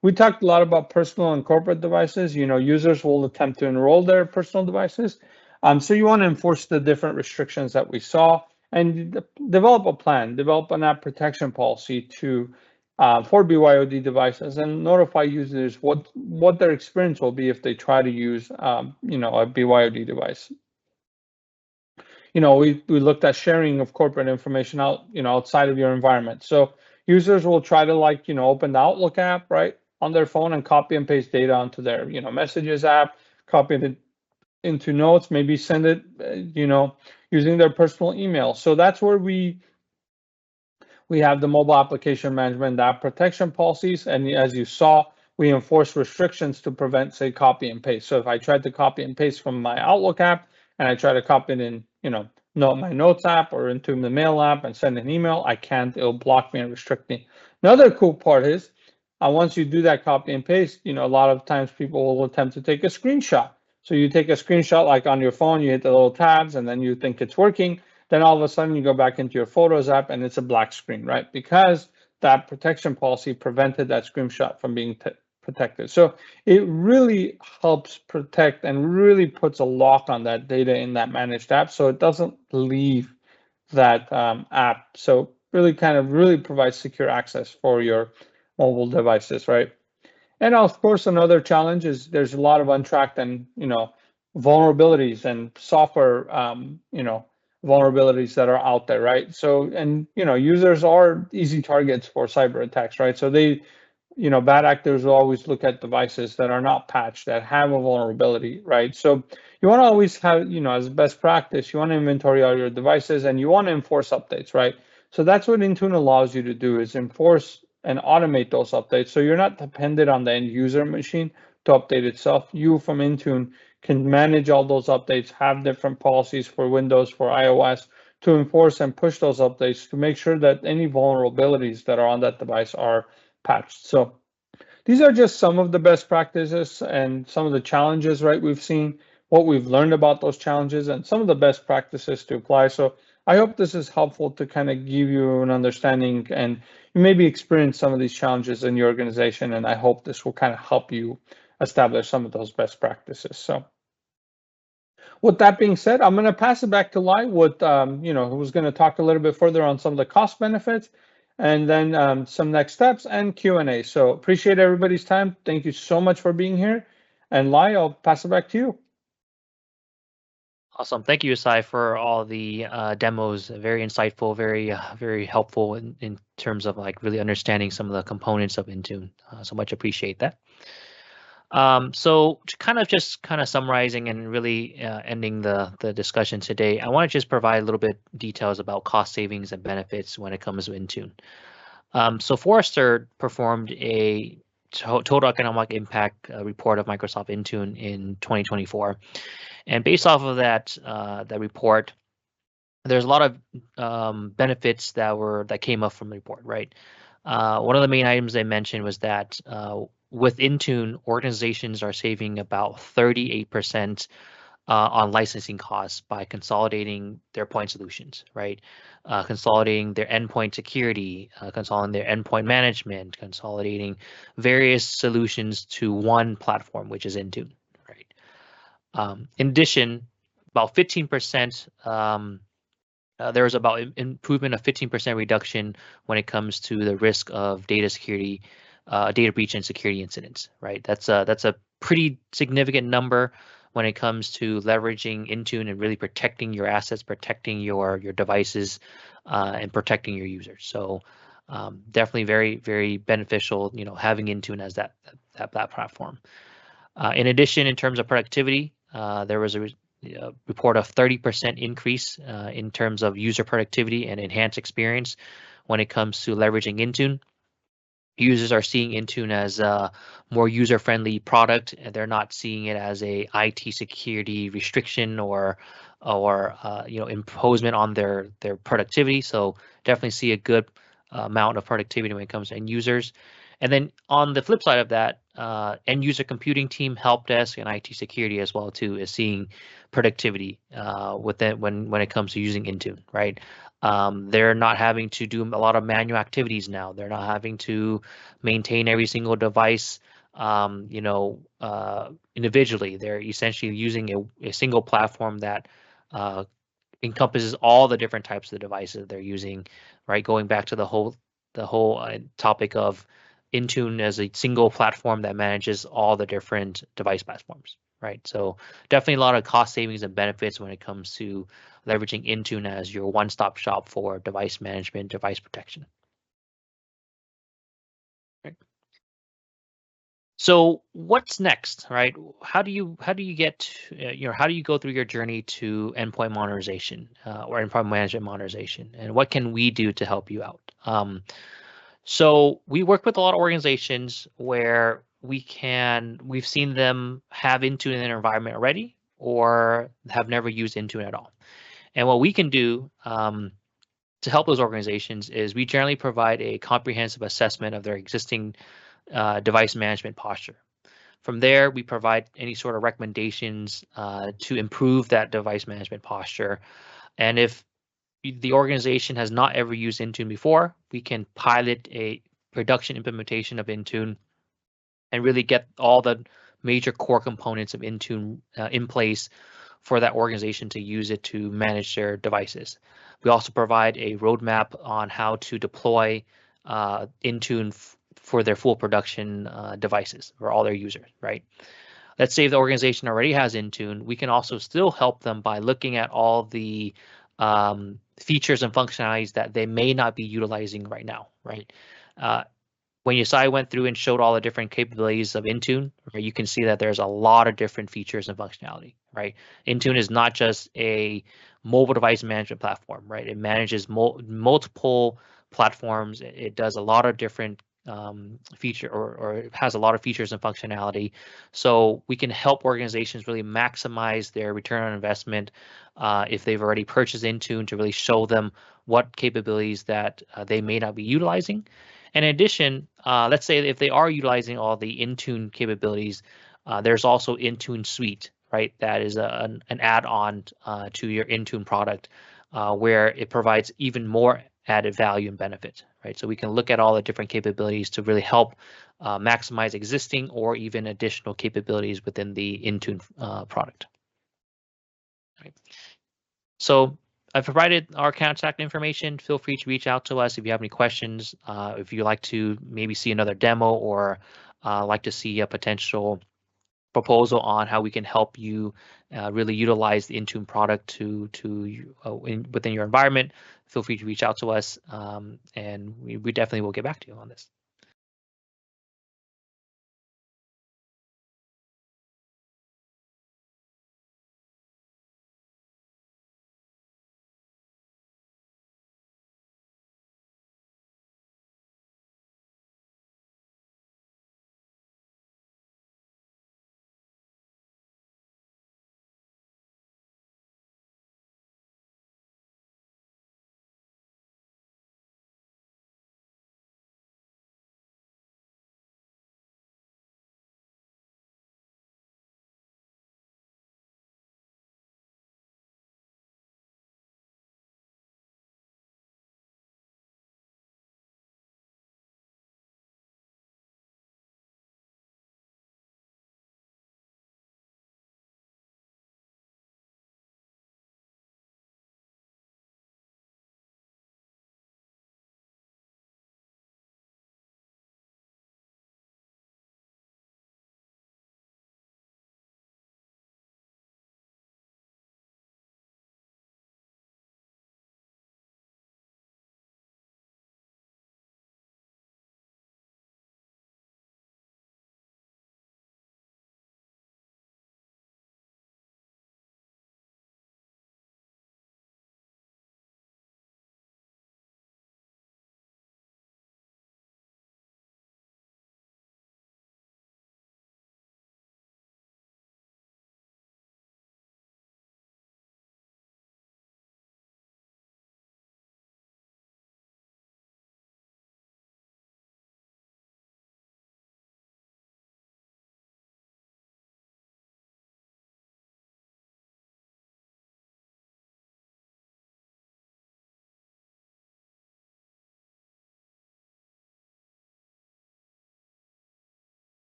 C: We talked a lot about personal and corporate devices. Users will attempt to enroll their personal devices. So you want to enforce the different restrictions that we saw and develop a plan, develop an app protection policy for BYOD devices and notify users what their experience will be if they try to use a BYOD device. We looked at sharing of corporate information outside of your environment. So users will try to open the Outlook app, right, on their phone and copy and paste data onto their Messages app, copy it into Notes, maybe send it using their personal email. So that's where we have the mobile application management app protection policies, and as you saw, we enforce restrictions to prevent, say, copy and paste. So if I tried to copy and paste from my Outlook app and I try to copy it in, my Notes app or into the Mail app and send an email, I can't. It'll block me and restrict me. Another cool part is once you do that copy and paste, a lot of times people will attempt to take a screenshot. So you take a screenshot like on your phone, you hit the little tabs, and then you think it's working. Then all of a sudden you go back into your Photos app and it's a black screen, right? Because that protection policy prevented that screenshot from being protected. So it really helps protect and really puts a lock on that data in that managed app so it doesn't leave that app. So really provides secure access for your mobile devices, right? And of course, another challenge is there's a lot of untracked and vulnerabilities and software vulnerabilities that are out there, right? So and users are easy targets for cyber attacks, right? So they bad actors will always look at devices that are not patched, that have a vulnerability, right? So you want to always have, as best practice, you want to inventory all your devices and you want to enforce updates, right? So that's what Intune allows you to do, is enforce and automate those updates. So you're not dependent on the end user machine to update itself. You from Intune can manage all those updates, have different policies for Windows, for iOS, to enforce and push those updates to make sure that any vulnerabilities that are on that device are patched. So these are just some of the best practices and some of the challenges, right, we've seen, what we've learned about those challenges and some of the best practices to apply. So I hope this is helpful to kind of give you an understanding, and you maybe experience some of these challenges in your organization, and I hope this will kind of help you establish some of those best practices. So with that being said, I'm going to pass it back to Lai with, who's going to talk a little bit further on some of the cost benefits, and then some next steps and Q&A. So appreciate everybody's time. Thank you so much for being here. And Lai, I'll pass it back to you.
B: Awesome. Thank you, Asai, for all the demos. Very insightful, very helpful in terms of like really understanding some of the components of Intune. So much appreciate that. So to kind of summarizing and really ending the discussion today, I want to just provide a little bit details about cost savings and benefits when it comes to Intune. So Forrester performed a total economic impact report of Microsoft Intune in 2024. And based off of that report, there's a lot of benefits that came up from the report, right? One of the main items they mentioned was that with Intune, organizations are saving about 38% on licensing costs by consolidating their point solutions, right? Consolidating their endpoint security, consolidating their endpoint management, consolidating various solutions to one platform, which is Intune, right? In addition, about 15%, there was about improvement of 15% reduction when it comes to the risk of data security, data breach and security incidents, right? That's a pretty significant number when it comes to leveraging Intune and really protecting your assets, protecting your devices, and protecting your users. So definitely very, very beneficial, having Intune as that platform. In addition, in terms of productivity, there was a report of 30% increase in terms of user productivity and enhanced experience when it comes to leveraging Intune. Users are seeing Intune as a more user-friendly product, and they're not seeing it as a IT security restriction or imposement on their productivity. So definitely see a good amount of productivity when it comes to end users. And then on the flip side of that, end user computing team, help desk, and IT security as well too is seeing productivity with it when it comes to using Intune, right? They're not having to do a lot of manual activities now. They're not having to maintain every single device, individually. They're essentially using a single platform that encompasses all the different types of devices they're using, right? Going back to the whole topic of Intune as a single platform that manages all the different device platforms, right? So definitely a lot of cost savings and benefits when it comes to leveraging Intune as your one-stop shop for device management, device protection. Right. So what's next, right? How do you get, how do you go through your journey to endpoint modernization or endpoint management modernization, and what can we do to help you out? So we work with a lot of organizations where we've seen them have Intune in their environment already or have never used Intune at all. And what we can do to help those organizations is we generally provide a comprehensive assessment of their existing device management posture. From there, we provide any sort of recommendations to improve that device management posture. And if the organization has not ever used Intune before, we can pilot a production implementation of Intune and really get all the major core components of Intune in place for that organization to use it to manage their devices. We also provide a roadmap on how to deploy Intune for their full production devices for all their users, right? Let's say if the organization already has Intune, we can also still help them by looking at all the features and functionalities that they may not be utilizing right now, right? When Yasai went through and showed all the different capabilities of Intune, right, you can see that there's a lot of different features and functionality, right? Intune is not just a mobile device management platform, right? It manages multiple platforms. It does a lot of different feature or it has a lot of features and functionality. So we can help organizations really maximize their return on investment if they've already purchased Intune, to really show them what capabilities that they may not be utilizing. And in addition, let's say if they are utilizing all the Intune capabilities, there's also Intune Suite, right? That is an add-on to your Intune product where it provides even more added value and benefit, right? So we can look at all the different capabilities to really help maximize existing or even additional capabilities within the Intune product. Right. So I've provided our contact information. Feel free to reach out to us if you have any questions. If you'd like to maybe see another demo or like to see a potential proposal on how we can help you really utilize the Intune product within your environment, feel free to reach out to us, and we definitely will get back to you on this.